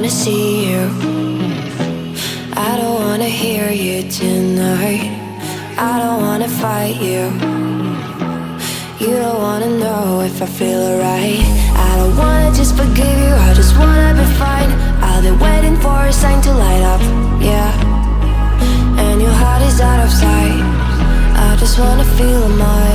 wanna see you. I don't wanna hear you tonight. I don't wanna fight you. You don't wanna know if I feel alright. I don't wanna just forgive you, I just wanna be fine. I'll be waiting for a sign to light up, yeah. And your heart is out of sight. I just wanna feel my